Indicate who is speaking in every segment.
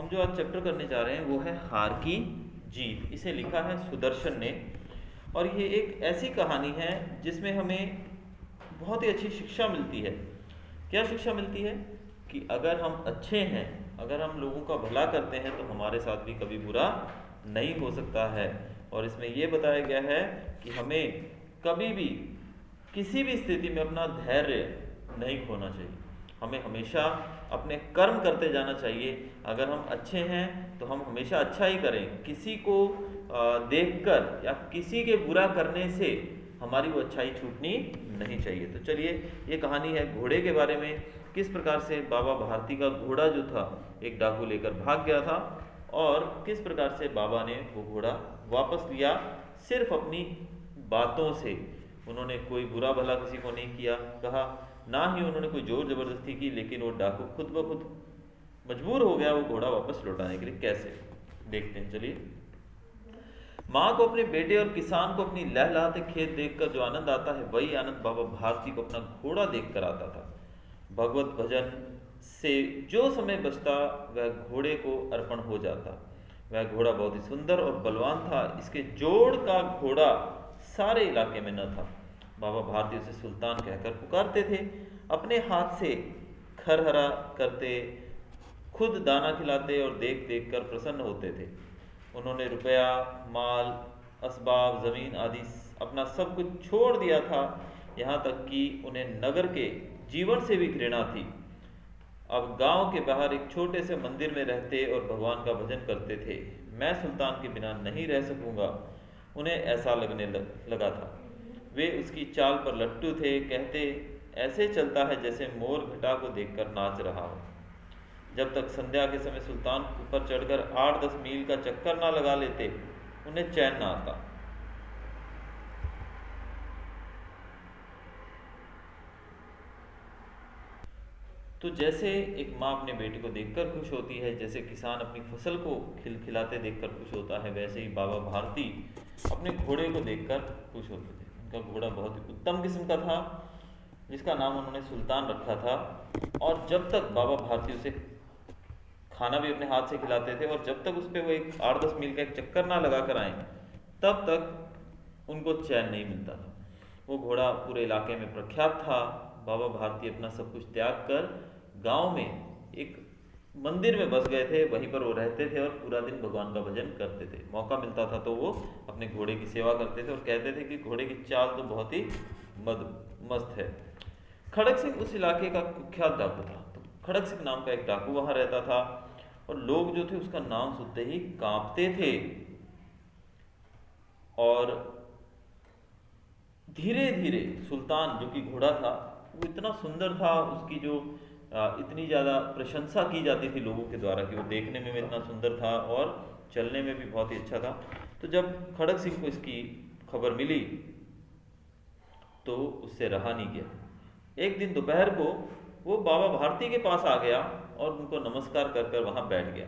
Speaker 1: हम जो आज चैप्टर करने जा रहे हैं वो है हार की जीत। इसे लिखा है सुदर्शन ने, और ये एक ऐसी कहानी है जिसमें हमें बहुत ही अच्छी शिक्षा मिलती है। क्या शिक्षा मिलती है? कि अगर हम अच्छे हैं, अगर हम लोगों का भला करते हैं तो हमारे साथ भी कभी बुरा नहीं हो सकता है। और इसमें ये बताया गया है कि हमें कभी भी किसी भी स्थिति में अपना धैर्य नहीं खोना चाहिए। हमें हमेशा अपने कर्म करते जाना चाहिए। अगर हम अच्छे हैं तो हम हमेशा अच्छा ही करें। किसी को देखकर या किसी के बुरा करने से हमारी वो अच्छाई छूटनी नहीं चाहिए। तो चलिए, ये कहानी है घोड़े के बारे में। किस प्रकार से बाबा भारती का घोड़ा जो था एक डाकू लेकर भाग गया था, और किस प्रकार से बाबा ने वो घोड़ा वापस लिया सिर्फ अपनी बातों से। उन्होंने कोई बुरा भला किसी को नहीं किया कहा, ना ही उन्होंने कोई जोर जबरदस्ती की, लेकिन वो डाकू खुद ब खुद मजबूर हो गया वो घोड़ा वापस लौटाने के लिए। कैसे, देखते हैं चलिए। माँ को अपने बेटे और किसान को अपनी लहलहाते खेत देखकर जो आनंद आता है, वही आनंद बाबा भारती को अपना घोड़ा देखकर आता था। भगवत भजन से जो समय बचता वह घोड़े को अर्पण हो जाता। वह घोड़ा बहुत ही सुंदर और बलवान था। इसके जोड़ का घोड़ा सारे इलाके में न था। बाबा भारती उसे सुल्तान कहकर पुकारते थे। अपने हाथ से खरहरा करते, खुद दाना खिलाते और देख देख कर प्रसन्न होते थे। उन्होंने रुपया, माल, असबाब, ज़मीन आदि अपना सब कुछ छोड़ दिया था। यहाँ तक कि उन्हें नगर के जीवन से भी घृणा थी। अब गांव के बाहर एक छोटे से मंदिर में रहते और भगवान का भजन करते थे। मैं सुल्तान के बिना नहीं रह सकूंगा, उन्हें ऐसा लगने लगा था। वे उसकी चाल पर लट्टू थे। कहते, ऐसे चलता है जैसे मोर घटा को देखकर नाच रहा हो। जब तक संध्या के समय सुल्तान ऊपर चढ़कर 8-10 मील का चक्कर ना लगा लेते, उन्हें चैन ना आता। तो जैसे एक माँ अपने बेटे को देखकर खुश होती है, जैसे किसान अपनी फसल को खिलखिलाते देखकर खुश होता है, वैसे ही बाबा भारती अपने घोड़े को देखकर खुश होते थे। उनका घोड़ा बहुत ही उत्तम किस्म का था, जिसका नाम उन्होंने सुल्तान रखा था। और जब तक बाबा भारती उसे खाना भी अपने हाथ से खिलाते थे, और जब तक उस पर वो एक 8-10 मील का एक चक्कर ना लगा कर आए, तब तक उनको चैन नहीं मिलता था। वो घोड़ा पूरे इलाके में प्रख्यात था। बाबा भारती अपना सब कुछ त्याग कर गांव में एक मंदिर में बस गए थे। वहीं पर वो रहते थे और पूरा दिन भगवान का भजन करते थे। मौका मिलता था तो वो अपने घोड़े की सेवा करते थे और कहते थे कि घोड़े की चाल तो बहुत ही मस्त है। खड़क सिंह उस इलाके का कुख्यात डाकू था। तो खड़क सिंह नाम का एक डाकू वहां रहता था, और लोग जो थे उसका नाम सुनते ही कांपते थे। और धीरे धीरे सुल्तान, जो कि घोड़ा था, वो इतना सुंदर था, उसकी जो इतनी ज़्यादा प्रशंसा की जाती थी लोगों के द्वारा कि वो देखने में भी इतना सुंदर था और चलने में भी बहुत ही अच्छा था। तो जब खड़क सिंह को इसकी खबर मिली तो उससे रहा नहीं गया। एक दिन दोपहर को वो बाबा भारती के पास आ गया और उनको नमस्कार कर कर वहाँ बैठ गया।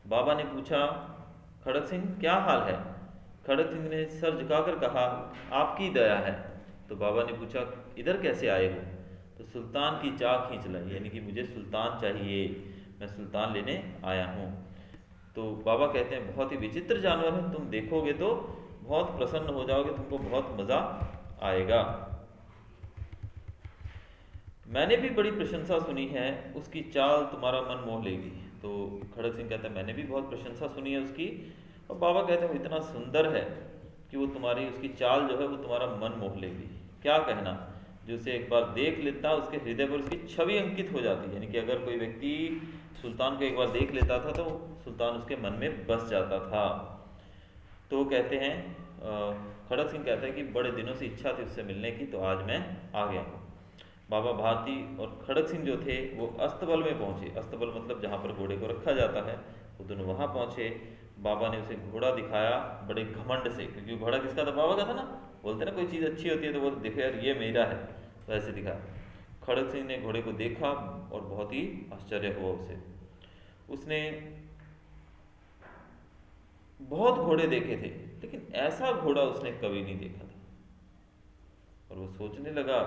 Speaker 1: बाबा ने पूछा, खड़क सिंह क्या हाल है? खड़क सिंह ने सर झुकाकर कहा, आपकी दया है। तो बाबा ने पूछा, इधर कैसे आए हो? तो सुल्तान की चाह खींच लाई, यानी कि मुझे सुल्तान चाहिए, मैं सुल्तान लेने आया हूँ। तो बाबा कहते हैं, बहुत ही विचित्र जानवर है, तुम देखोगे तो बहुत प्रसन्न हो जाओगे, तुमको बहुत मज़ा आएगा। मैंने भी बड़ी प्रशंसा सुनी है, उसकी चाल तुम्हारा मन मोह लेगी। तो खड़क सिंह कहता है, मैंने भी बहुत प्रशंसा सुनी है उसकी। और बाबा कहते हैं, वो इतना सुंदर है कि वो तुम्हारी उसकी चाल जो है वो तुम्हारा मन मोह लेगी। क्या कहना, जो उसे एक बार देख लेता उसके हृदय पर उसकी छवि अंकित हो जाती। यानी कि अगर कोई व्यक्ति सुल्तान को एक बार देख लेता था तो सुल्तान उसके मन में बस जाता था। तो वो कहते हैं, खड़क सिंह कहता है कि बड़े दिनों से इच्छा थी उससे मिलने की, तो आज मैं आ गया हूँ। बाबा भारती और खड़क सिंह जो थे वो अस्तबल में पहुंचे। अस्तबल मतलब जहाँ पर घोड़े को रखा जाता है, वो दोनों वहाँ पहुंचे। बाबा ने उसे घोड़ा दिखाया बड़े घमंड से, क्योंकि घोड़ा किसका था? बाबा का था ना। बोलते ना कोई चीज़ अच्छी होती है तो वो देखो यार ये मेरा है, तो ऐसे दिखाया। खड़क सिंह ने घोड़े को देखा और बहुत ही आश्चर्य हुआ उसे। उसने बहुत घोड़े देखे थे, लेकिन ऐसा घोड़ा उसने कभी नहीं देखा था। और वो सोचने लगा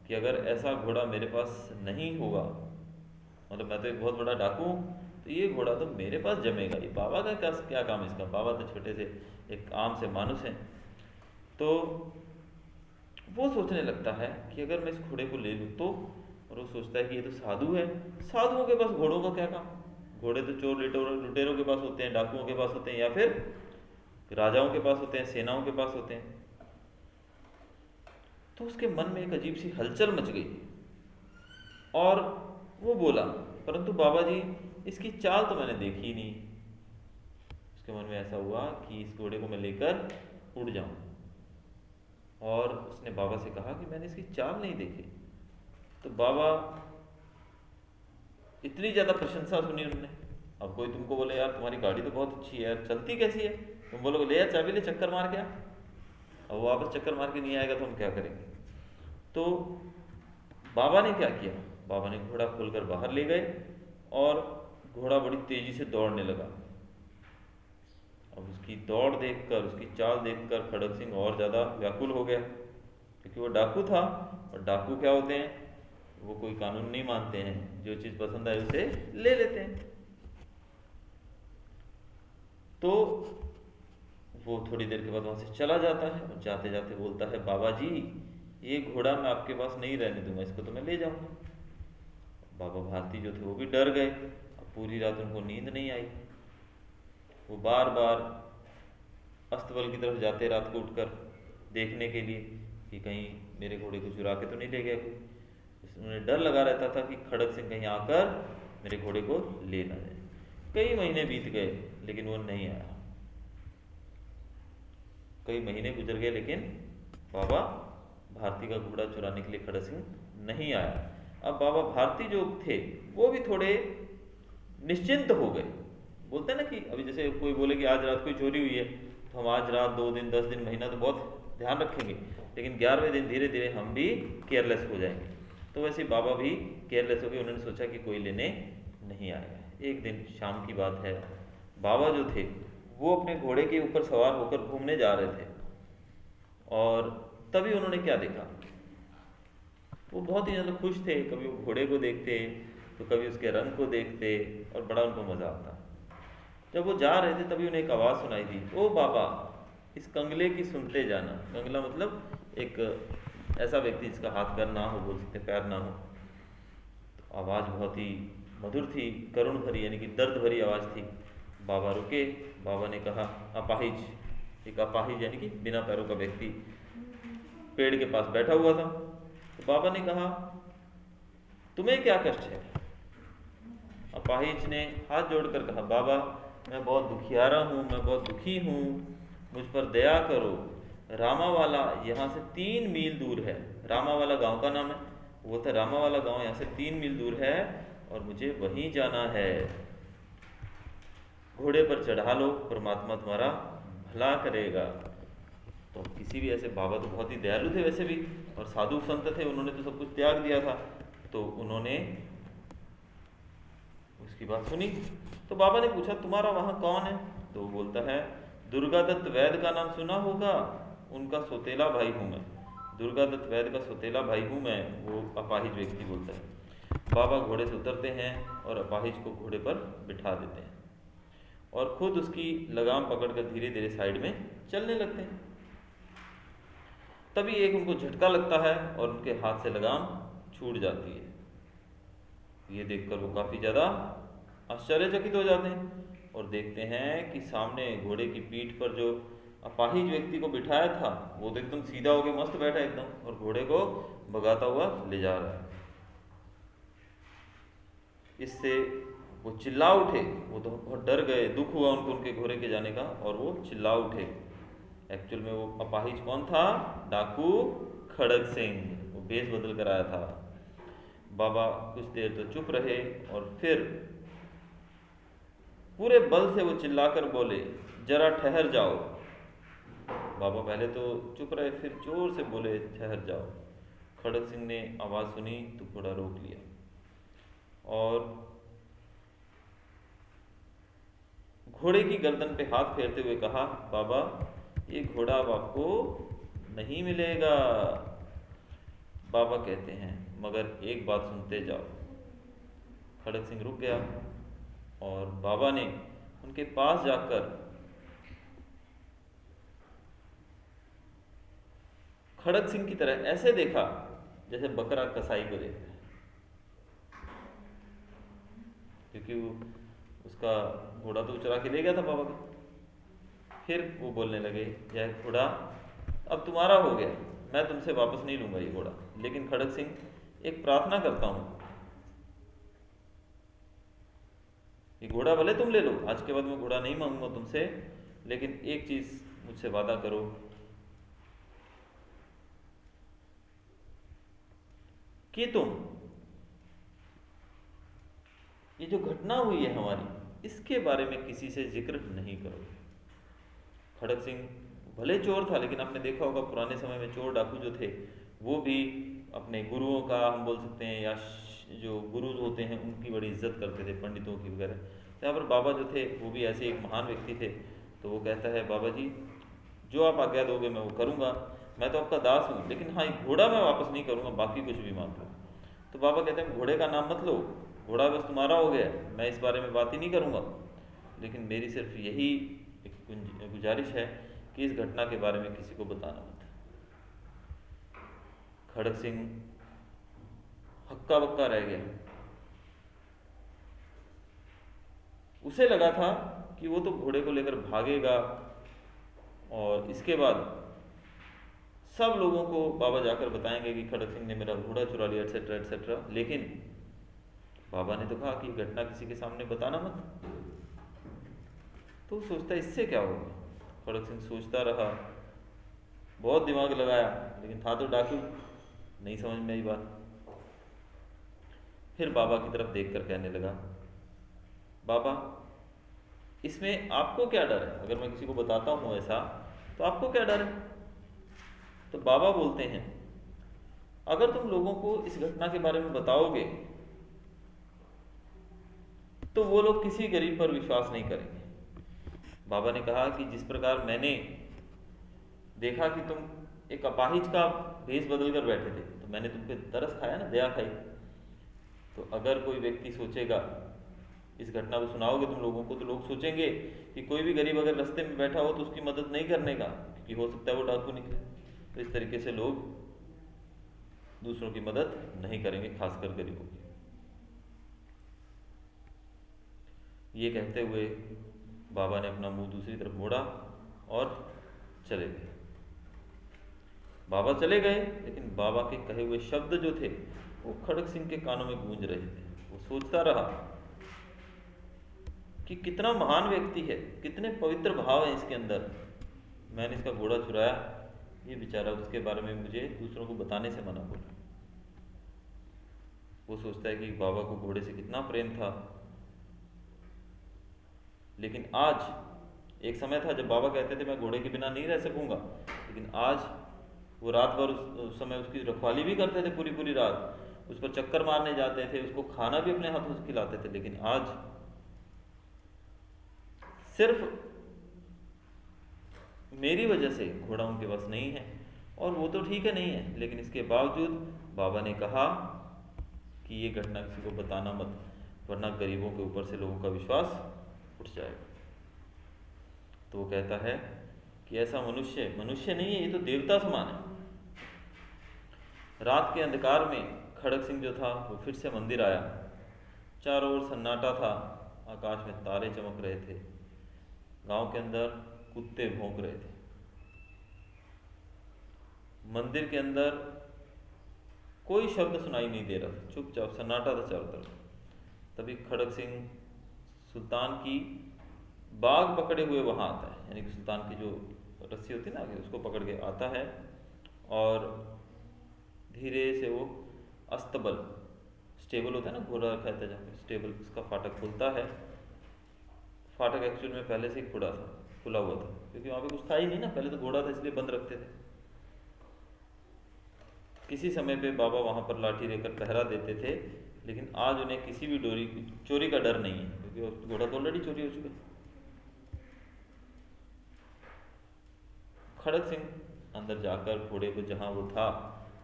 Speaker 1: कि अगर ऐसा घोड़ा मेरे पास नहीं होगा, मतलब मैं तो एक बहुत बड़ा डाकू हूँ, तो ये घोड़ा तो मेरे पास जमेगा, ये बाबा का क्या काम इसका, बाबा तो छोटे से एक आम से मानुस हैं। तो वो सोचने लगता है कि अगर मैं इस घोड़े को ले लूँ तो, और वो सोचता है कि ये तो साधु है, साधुओं के पास घोड़ों का क्या काम, घोड़े तो चोर लुटेरों के पास होते हैं, डाकुओं के पास होते हैं, या फिर राजाओं के पास होते हैं, सेनाओं के पास होते हैं। तो उसके मन में एक अजीब सी हलचल मच गई और वो बोला, परंतु बाबा जी इसकी चाल तो मैंने देखी ही नहीं। उसके मन में ऐसा हुआ कि इस घोड़े को मैं लेकर उड़ जाऊं, और उसने बाबा से कहा कि मैंने इसकी चाल नहीं देखी। तो बाबा इतनी ज़्यादा प्रशंसा सुनी उन्होंने। अब कोई तुमको बोले यार तुम्हारी गाड़ी तो बहुत अच्छी है यार, चलती कैसी है, तुम बोलोगे ले यार चाबी ले, चक्कर मार के आ। अब वो वापस चक्कर मार के नहीं आएगा तो हम क्या करेंगे। तो बाबा ने क्या किया, बाबा ने घोड़ा खोलकर बाहर ले गए और घोड़ा बड़ी तेजी से दौड़ने लगा। अब उसकी दौड़ देखकर, उसकी चाल देखकर खड़ग सिंह और ज़्यादा व्याकुल हो गया, क्योंकि वो डाकू था, और डाकू क्या होते हैं, वो कोई कानून नहीं मानते हैं, जो चीज़ पसंद आए उसे ले लेते हैं। तो वो थोड़ी देर के बाद वहाँ से चला जाता है और जाते जाते बोलता है, बाबा जी ये घोड़ा मैं आपके पास नहीं रहने दूंगा, इसको तो मैं ले जाऊंगा। बाबा भारती जो थे वो भी डर गए, अब पूरी रात उनको नींद नहीं आई। वो बार बार अस्तबल की तरफ जाते रात को उठकर देखने के लिए कि कहीं मेरे घोड़े को चुरा के तो नहीं ले गया कोई। उन्हें डर लगा रहता था कि खड़ग सिंह कहीं आकर मेरे घोड़े को ले ना जाए। कई महीने बीत गए लेकिन वो नहीं आया। कई महीने गुजर गए लेकिन बाबा भारती का घोड़ा चुराने के लिए खड़ग सिंह नहीं आया। अब बाबा भारती जो थे वो भी थोड़े निश्चिंत हो गए। बोलते हैं ना कि अभी जैसे कोई बोले कि आज रात कोई चोरी हुई है तो हम आज रात 2 दिन 10 दिन महीना तो बहुत ध्यान रखेंगे, लेकिन 11वें दिन धीरे धीरे हम भी केयरलेस हो जाएंगे। तो वैसे बाबा भी केयरलेस हो गए। उन्होंने सोचा कि कोई लेने नहीं आएगा। एक दिन शाम की बात है, बाबा जो थे वो अपने घोड़े के ऊपर सवार होकर घूमने जा रहे थे, और तभी उन्होंने क्या देखा, वो बहुत ही ज़्यादा खुश थे। कभी वो घोड़े को देखते तो कभी उसके रंग को देखते और बड़ा उनको मज़ा आता। जब वो जा रहे थे तभी उन्हें एक आवाज़ सुनाई दी, ओ बाबा इस कंगले की सुनते जाना। कंगला मतलब एक ऐसा व्यक्ति जिसका हाथ पैर ना हो, बोल सकते पैर ना हो। तो आवाज़ बहुत ही मधुर थी, करुण भरी यानी कि दर्द भरी आवाज़ थी। बाबा रुके। बाबा ने कहा, अपाहिज, एक अपाहिज यानी कि बिना पैरों का व्यक्ति पेड़ के पास बैठा हुआ था। तो बाबा ने कहा, तुम्हें क्या कष्ट है। अपाहिज ने हाथ जोड़कर कहा, बाबा मैं बहुत दुखियारा हूँ, मैं बहुत दुखी हूँ, मुझ पर दया करो। रामावाला यहाँ से 3 मील दूर है। रामावाला गांव का नाम है, वो था रामावाला गांव, यहाँ से 3 मील दूर है और मुझे वहीं जाना है। घोड़े पर चढ़ा लो, परमात्मा तुम्हारा भला करेगा। तो किसी भी ऐसे, बाबा तो बहुत ही दयालु थे वैसे भी और साधु संत थे, उन्होंने तो सब कुछ त्याग दिया था। तो उन्होंने उसकी बात सुनी। तो बाबा ने पूछा, तुम्हारा वहाँ कौन है। तो वो बोलता है, दुर्गादत्त वैद्य का नाम सुना होगा, उनका सौतेला भाई हूँ मैं। दुर्गादत्त वैद्य का सौतेला भाई हूँ मैं, वो अपाहिज व्यक्ति बोलता है। बाबा घोड़े से उतरते हैं और अपाहिज को घोड़े पर बिठा देते हैं और खुद उसकी लगाम पकड़कर धीरे धीरे साइड में चलने लगते हैं। तभी एक उनको झटका लगता है और उनके हाथ से लगाम छूट जाती है। ये देखकर वो काफ़ी ज़्यादा आश्चर्यचकित हो जाते हैं और देखते हैं कि सामने घोड़े की पीठ पर जो अपाहिज व्यक्ति को बिठाया था वो तो एकदम सीधा होकर मस्त बैठा है एकदम, और घोड़े को भगाता हुआ ले जा रहा है। इससे वो चिल्ला उठे, वो तो बहुत डर गए, दुख हुआ उनको उनके घोड़े के जाने का, और वो चिल्ला उठे। एक्चुअल में वो अपाहिज कौन था, डाकू खड़ग सिंह, वो भेष बदल कर आया था। बाबा कुछ देर तो चुप रहे और फिर पूरे बल से वो चिल्लाकर बोले, जरा ठहर जाओ। बाबा पहले तो चुप रहे, फिर जोर से बोले, ठहर जाओ। खड़ग सिंह ने आवाज़ सुनी तो घोड़ा रोक लिया और घोड़े की गर्दन पे हाथ फेरते हुए कहा, बाबा ये घोड़ा अब आपको नहीं मिलेगा। बाबा कहते हैं, मगर एक बात सुनते जाओ। खड़ग सिंह रुक गया और बाबा ने उनके पास जाकर खड़ग सिंह की तरह ऐसे देखा जैसे बकरा कसाई को देखता है, क्योंकि उसका घोड़ा तो चुरा के ले गया था बाबा का। फिर वो बोलने लगे, यह घोड़ा अब तुम्हारा हो गया, मैं तुमसे वापस नहीं लूंगा ये घोड़ा, लेकिन खड़ग सिंह एक प्रार्थना करता हूँ, ये घोड़ा भले तुम ले लो, आज के बाद मैं घोड़ा नहीं मांगूंगा तुमसे, लेकिन एक चीज मुझसे वादा करो कि तुम ये जो घटना हुई है हमारी, इसके बारे में किसी से जिक्र नहीं करोगे। खड़ग सिंह भले चोर था, लेकिन आपने देखा होगा पुराने समय में चोर डाकू जो थे वो भी अपने गुरुओं का, हम बोल सकते हैं, या जो गुरु होते हैं उनकी बड़ी इज्जत करते थे, पंडितों की वगैरह। तो यहाँ पर बाबा जो थे वो भी ऐसे एक महान व्यक्ति थे। तो वो कहता है, बाबा जी जो आप आज्ञा दोगे मैं वो करूँगा, मैं तो आपका दास हूँ, लेकिन हाँ ये घोड़ा मैं वापस नहीं करूँगा, बाकी कुछ भी मांग लो। तो बाबा कहते हैं, घोड़े का नाम मत लो, घोड़ा बस तुम्हारा हो गया, मैं इस बारे में बात ही नहीं करूँगा, लेकिन मेरी सिर्फ यही एक गुजारिश है कि इस घटना के बारे में किसी को बताना मत। खड़ग सिंह हक्का बक्का रह गया। उसे लगा था कि वो तो घोड़े को लेकर भागेगा और इसके बाद सब लोगों को बाबा जाकर बताएंगे कि खड़ग सिंह ने मेरा घोड़ा चुरा लिया, एटसेट्रा एटसेट्रा। लेकिन बाबा ने तो कहा कि घटना किसी के सामने बताना मत। तो सोचता इससे क्या होगा। खड़ग सिंह सोचता रहा, बहुत दिमाग लगाया, लेकिन था तो डाकू, नहीं समझ में आई बात। फिर बाबा की तरफ देखकर कहने लगा, बाबा इसमें आपको क्या डर है, अगर मैं किसी को बताता हूँ ऐसा तो आपको क्या डर है। तो बाबा बोलते हैं, अगर तुम लोगों को इस घटना के बारे में बताओगे तो वो लोग किसी गरीब पर विश्वास नहीं करेंगे। बाबा ने कहा कि जिस प्रकार मैंने देखा कि तुम एक अपाहिज का भेष बदल कर बैठे थे, तो मैंने तुम पे तरस खाया ना, दया खाई। तो अगर कोई व्यक्ति सोचेगा, इस घटना को सुनाओगे तुम लोगों को, तो लोग सोचेंगे कि कोई भी गरीब अगर रास्ते में बैठा हो तो उसकी मदद नहीं करने का, क्योंकि हो सकता है वो डाकू निकले। तो इस तरीके से लोग दूसरों की मदद नहीं करेंगे, खासकर गरीबों की। ये कहते हुए बाबा ने अपना मुंह दूसरी तरफ मोड़ा और चले गए। बाबा चले गए, लेकिन बाबा के कहे हुए शब्द जो थे वो खड़ग सिंह के कानों में गूंज रहे थे। वो सोचता रहा कि कितना महान व्यक्ति है, कितने पवित्र भाव हैं इसके अंदर। मैंने इसका घोड़ा चुराया, ये बेचारा उसके बारे में मुझे दूसरों को बताने से मना बोला। वो सोचता है कि बाबा को घोड़े से कितना प्रेम था। लेकिन आज एक समय था जब बाबा कहते थे मैं घोड़े के बिना नहीं रह सकूंगा, लेकिन आज वो रात भर उस समय उसकी रखवाली भी करते थे, पूरी पूरी रात उस पर चक्कर मारने जाते थे, उसको खाना भी अपने हाथों से खिलाते थे। लेकिन आज सिर्फ मेरी वजह से घोड़ा उनके पास नहीं है, और वो तो ठीक है नहीं है, लेकिन इसके बावजूद बाबा ने कहा कि ये घटना किसी को बताना मत, वरना गरीबों के ऊपर से लोगों का विश्वास उठ जाएगा। तो वो कहता है कि ऐसा मनुष्य मनुष्य नहीं है, ये तो देवता समान है। रात के अंधकार में खड़ग सिंह जो था वो फिर से मंदिर आया। चारों ओर सन्नाटा था, आकाश में तारे चमक रहे थे, गांव के अंदर कुत्ते भौंक रहे थे, मंदिर के अंदर कोई शब्द सुनाई नहीं दे रहा था, चुपचाप सन्नाटा था चारों तरफ। तभी खड़ग सिंह सुल्तान की बाग पकड़े हुए वहां आता है, यानी कि सुल्तान की जो रस्सी होती है ना, उसको पकड़ के आता है, और धीरे से वो अस्तबल, स्टेबल होता है ना, घोड़ा रखा था जहाँ पे स्टेबल, उसका फाटक खुलता है। फाटक एक्चुअल में पहले से ही खुला था, खुला हुआ था, क्योंकि वहाँ पे कुछ था ही नहीं ना, पहले तो घोड़ा था इसलिए बंद रखते थे। किसी समय पे बाबा वहाँ पर लाठी लेकर पहरा देते थे, लेकिन आज उन्हें किसी भी चोरी का डर नहीं है, क्योंकि घोड़ा तो ऑलरेडी चोरी हो चुका है। खड़ग सिंह अंदर जाकर घोड़े को जहाँ वो था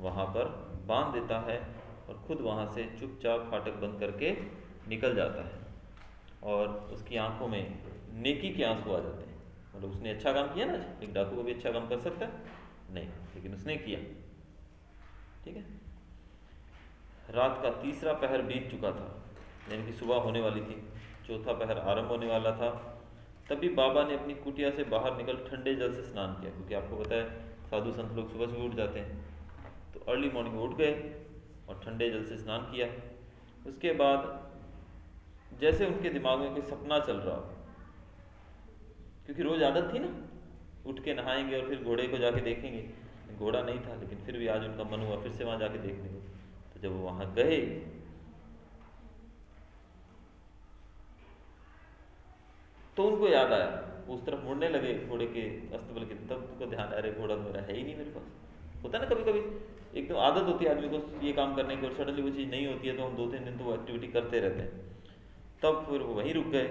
Speaker 1: वहाँ पर बांध देता है और खुद वहाँ से चुपचाप फाटक बंद करके निकल जाता है। और उसकी आंखों में नेकी के आंसू आ जाते हैं। मतलब उसने अच्छा काम किया ना, एक डाकू को भी अच्छा काम कर सकता है नहीं, लेकिन उसने किया। ठीक है, रात का तीसरा पहर बीत चुका था, यानी कि सुबह होने वाली थी, चौथा पहर आरंभ होने वाला था। तभी बाबा ने अपनी कुटिया से बाहर निकल ठंडे जल से स्नान किया, क्योंकि आपको पता है साधु संत लोग सुबह सुबह उठ जाते हैं, तो अर्ली मॉर्निंग उठ गए और ठंडे जल से स्नान किया। उसके बाद जैसे उनके दिमाग में कोई सपना चल रहा हो, क्योंकि रोज आदत थी ना, उठ के नहाएंगे और फिर घोड़े को जाके देखेंगे, घोड़ा नहीं था, लेकिन फिर भी आज उनका मन हुआ फिर से वहां जाके देखने को। तो जब वो वहां गए तो उनको याद आया, उस तरफ मुड़ने लगे घोड़े के अस्तबल के, तब उनको ध्यान आया, अरे घोड़ा तो मेरा है ही नहीं मेरे पास। होता है ना कभी कभी, एकदम आदत होती है आदमी को ये काम करने की, और सडनली वो चीज़ नहीं होती है तो हम 2-3 दिन तो वो एक्टिविटी करते रहते हैं। तब फिर वो वहीं रुक गए,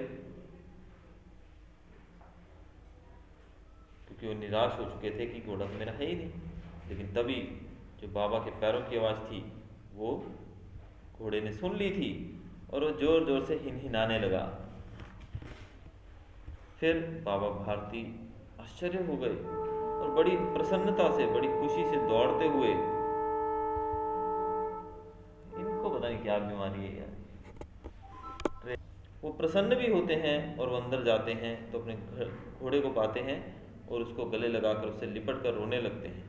Speaker 1: क्योंकि वो निराश हो चुके थे कि घोड़ा तो मेरा है ही नहीं। लेकिन तभी जो बाबा के पैरों की आवाज़ थी वो घोड़े ने सुन ली थी, और वो जोर जोर से हिनहिनाने लगा। फिर बाबा भारती आश्चर्य हो गए और बड़ी प्रसन्नता से, बड़ी खुशी से दौड़ते हुए, इनको पता नहीं क्या बीमारी है यार, वो प्रसन्न भी होते हैं और वो अंदर जाते हैं तो अपने घोड़े को पाते हैं और उसको गले लगाकर उससे लिपट कर रोने लगते हैं,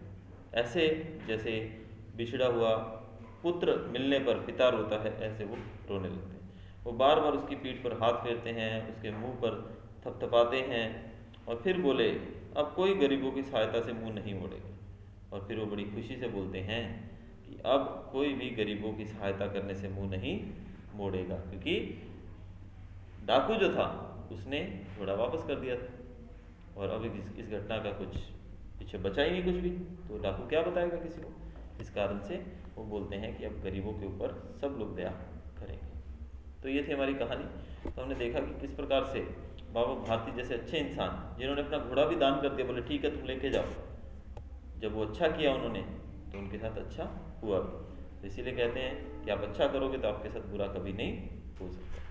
Speaker 1: ऐसे जैसे बिछड़ा हुआ पुत्र मिलने पर पिता रोता है, ऐसे वो रोने लगते हैं। वो बार बार उसकी पीठ पर हाथ फेरते हैं, उसके मुंह पर थपथपाते हैं और फिर बोले, अब कोई गरीबों की सहायता से मुंह नहीं मोड़ेगा। और फिर वो बड़ी खुशी से बोलते हैं कि अब कोई भी गरीबों की सहायता करने से मुंह नहीं मोड़ेगा, क्योंकि डाकू जो था उसने घोड़ा वापस कर दिया था, और अब इस घटना का कुछ पीछे बचा ही नहीं कुछ भी, तो डाकू क्या बताएगा किसी को। इस कारण से वो बोलते हैं कि अब गरीबों के ऊपर सब लोग दया करेंगे। तो ये थी हमारी कहानी। तो हमने देखा कि किस प्रकार से बाबा भारती जैसे अच्छे इंसान, जिन्होंने अपना घोड़ा भी दान कर दिया, बोले ठीक है तुम लेके जाओ, जब वो अच्छा किया उन्होंने तो उनके साथ अच्छा हुआ। तो इसीलिए कहते हैं कि आप अच्छा करोगे तो आपके साथ बुरा कभी नहीं हो सकता।